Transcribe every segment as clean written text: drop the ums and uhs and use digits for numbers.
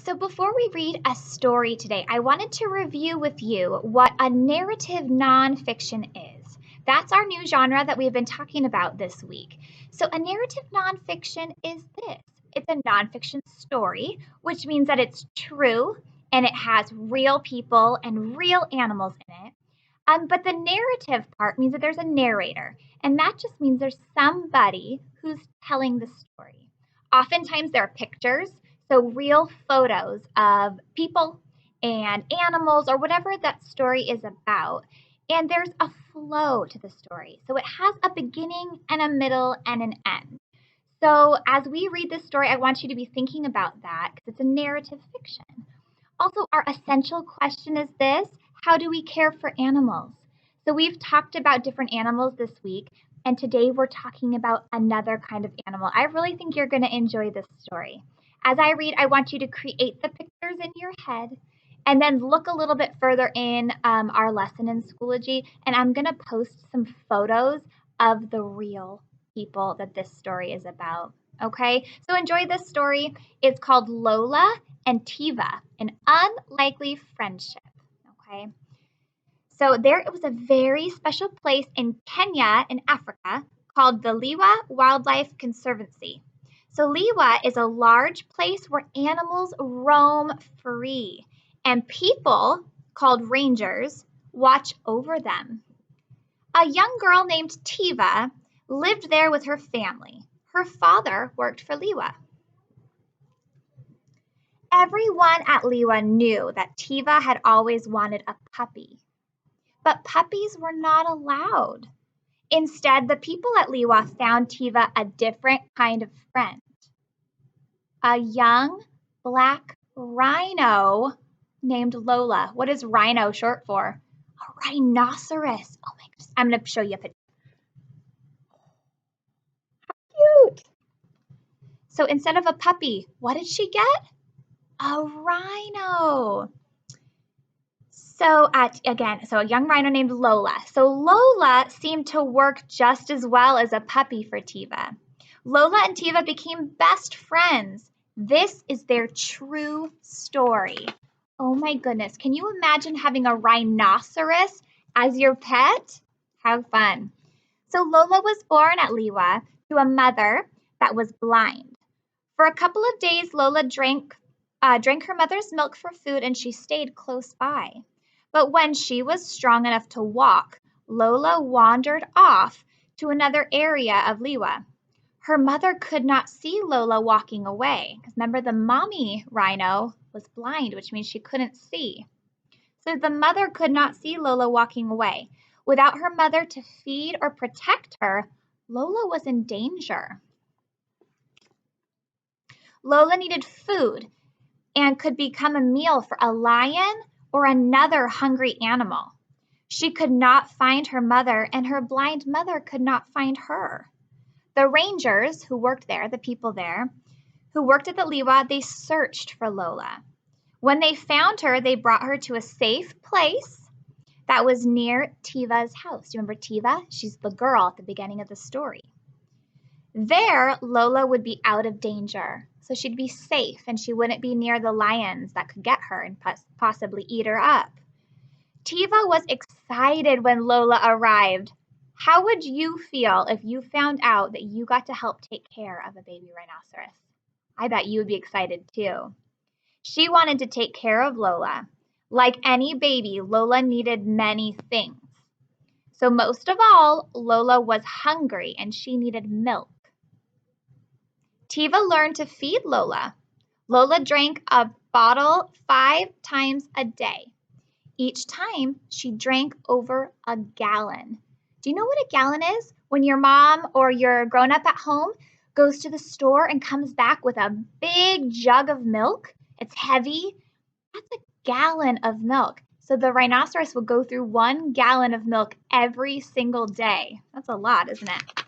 So before we read a story today, I wanted to review with you what a narrative nonfiction is. That's our new genre that we've been talking about this week. So a narrative nonfiction is this. It's a nonfiction story, which means that it's true and it has real people and real animals in it. But the narrative part means that there's a narrator, and that just means there's somebody who's telling the story. Oftentimes there are pictures, so real photos of people and animals or whatever that story is about. And there's a flow to the story. So it has a beginning and a middle and an end. So as we read this story, I want you to be thinking about that because it's a narrative fiction. Also, our essential question is this: how do we care for animals? So we've talked about different animals this week, and today we're talking about another kind of animal. I really think you're going to enjoy this story. As I read, I want you to create the pictures in your head and then look a little bit further in our lesson in Schoology, and I'm going to post some photos of the real people that this story is about. Okay, so enjoy this story. It's called Lola and Tiva, an unlikely friendship. Okay, so there was a very special place in Kenya in Africa called the Liwa Wildlife Conservancy. So Liwa is a large place where animals roam free and people called rangers watch over them. A young girl named Tiva lived there with her family. Her father worked for Liwa. Everyone at Liwa knew that Tiva had always wanted a puppy, but puppies were not allowed. Instead, the people at Liwa found Tiva a different kind of friend. A young black rhino named Lola. What is rhino short for? A rhinoceros. Oh my goodness. I'm going to show you a picture. How cute. So instead of a puppy, what did she get? A rhino. So a young rhino named Lola. So Lola seemed to work just as well as a puppy for Tiva. Lola and Tiva became best friends. This is their true story. Oh my goodness. Can you imagine having a rhinoceros as your pet? How fun. So Lola was born at Liwa to a mother that was blind. For a couple of days, Lola drank her mother's milk for food and she stayed close by. But when she was strong enough to walk, Lola wandered off to another area of Liwa. Her mother could not see Lola walking away because remember the mommy rhino was blind, which means she couldn't see. So the mother could not see Lola walking away. Without her mother to feed or protect her, Lola was in danger. Lola needed food and could become a meal for a lion or another hungry animal. She could not find her mother, and her blind mother could not find her. The rangers who worked there, the people there, who worked at the Liwa, they searched for Lola. When they found her, they brought her to a safe place that was near Tiva's house. Do you remember Tiva? She's the girl at the beginning of the story. There, Lola would be out of danger, so she'd be safe and she wouldn't be near the lions that could get her and possibly eat her up. Tiva was excited when Lola arrived. How would you feel if you found out that you got to help take care of a baby rhinoceros? I bet you would be excited too. She wanted to take care of Lola. Like any baby, Lola needed many things. So most of all, Lola was hungry and she needed milk. Tiva learned to feed Lola. Lola drank a bottle 5 times a day. Each time, she drank over a gallon. Do you know what a gallon is? When your mom or your grown-up at home goes to the store and comes back with a big jug of milk, it's heavy. That's a gallon of milk. So the rhinoceros will go through 1 gallon of milk every single day. That's a lot, isn't it?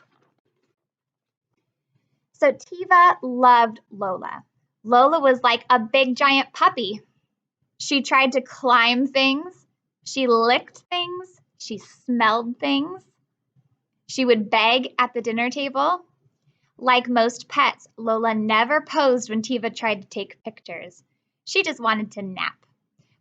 So Tiva loved Lola. Lola was like a big giant puppy. She tried to climb things. She licked things. She smelled things. She would beg at the dinner table. Like most pets, Lola never posed when Tiva tried to take pictures. She just wanted to nap.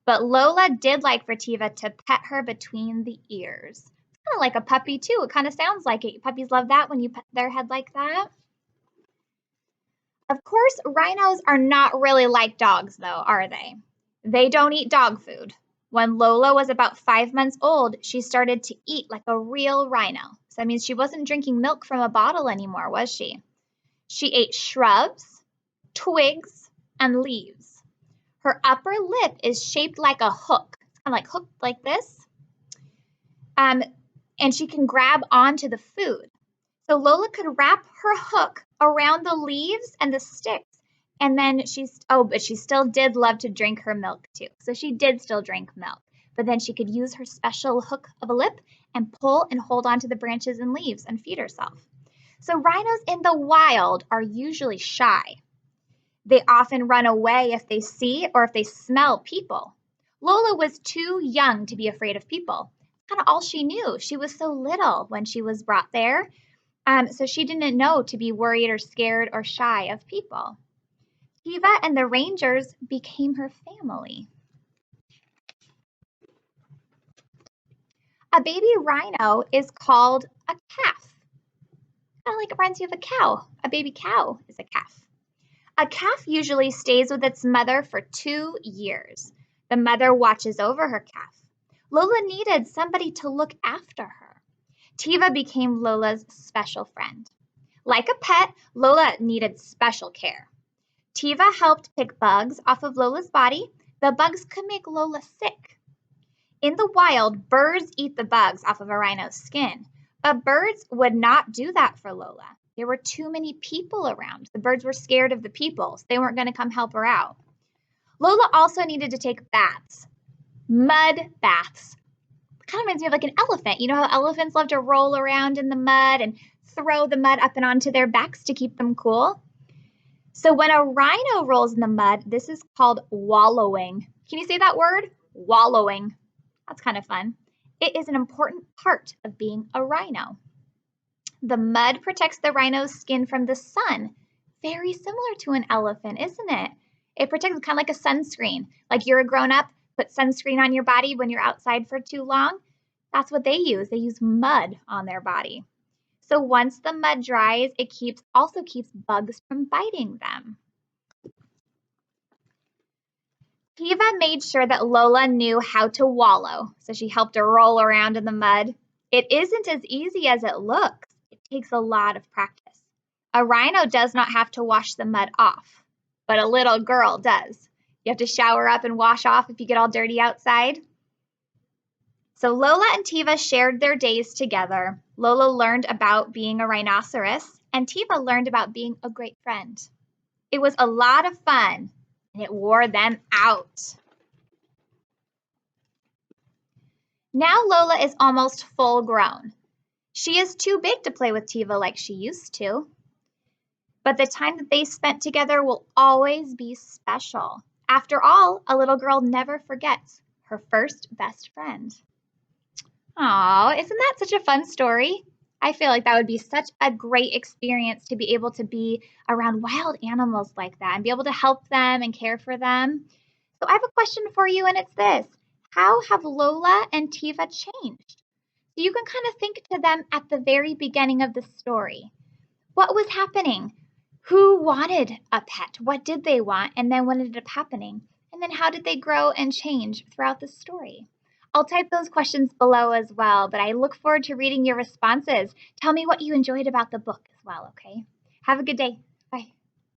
But Lola did like for Tiva to pet her between the ears. It's kind of like a puppy too. It kind of sounds like it. Puppies love that when you pet their head like that. Of course, rhinos are not really like dogs though, are they? They don't eat dog food. When Lola was about 5 months old, she started to eat like a real rhino. So that means she wasn't drinking milk from a bottle anymore, was she? She ate shrubs, twigs, and leaves. Her upper lip is shaped like a hook. It's kind of like hooked like this. And she can grab onto the food. So Lola could wrap her hook around the leaves and the sticks. And then but she still did love to drink her milk too. So she did still drink milk. But then she could use her special hook of a lip and pull and hold onto the branches and leaves and feed herself. So rhinos in the wild are usually shy. They often run away if they see or if they smell people. Lola was too young to be afraid of people. Kind of all she knew. She was so little when she was brought there. So she didn't know to be worried or scared or shy of people. Tiva and the Rangers became her family. A baby rhino is called a calf. Kind of like it reminds you of a cow. A baby cow is a calf. A calf usually stays with its mother for 2 years. The mother watches over her calf. Lola needed somebody to look after her. Tiva became Lola's special friend. Like a pet, Lola needed special care. Tiva helped pick bugs off of Lola's body. The bugs could make Lola sick. In the wild, birds eat the bugs off of a rhino's skin, but birds would not do that for Lola. There were too many people around. The birds were scared of the people, so they weren't going to come help her out. Lola also needed to take baths, mud baths. Kind of reminds me of like an elephant. You know how elephants love to roll around in the mud and throw the mud up and onto their backs to keep them cool? So when a rhino rolls in the mud, this is called wallowing. Can you say that word? Wallowing. That's kind of fun. It is an important part of being a rhino. The mud protects the rhino's skin from the sun. Very similar to an elephant, isn't it? It protects kind of like a sunscreen. Like you're a grown-up, put sunscreen on your body when you're outside for too long. That's what they use. They use mud on their body. So once the mud dries, it also keeps bugs from biting them. Tiva made sure that Lola knew how to wallow, so she helped her roll around in the mud. It isn't as easy as it looks. It takes a lot of practice. A rhino does not have to wash the mud off, but a little girl does. You have to shower up and wash off if you get all dirty outside. So Lola and Tiva shared their days together. Lola learned about being a rhinoceros, and Tiva learned about being a great friend. It was a lot of fun, and it wore them out. Now Lola is almost full grown. She is too big to play with Tiva like she used to. But the time that they spent together will always be special. After all, a little girl never forgets her first best friend. Aw, isn't that such a fun story? I feel like that would be such a great experience to be able to be around wild animals like that and be able to help them and care for them. So I have a question for you, and it's this. How have Lola and Tiva changed? So you can kind of think to them at the very beginning of the story. What was happening? Who wanted a pet? What did they want? And then what ended up happening? And then how did they grow and change throughout the story? I'll type those questions below as well, but I look forward to reading your responses. Tell me what you enjoyed about the book as well, okay? Have a good day. Bye.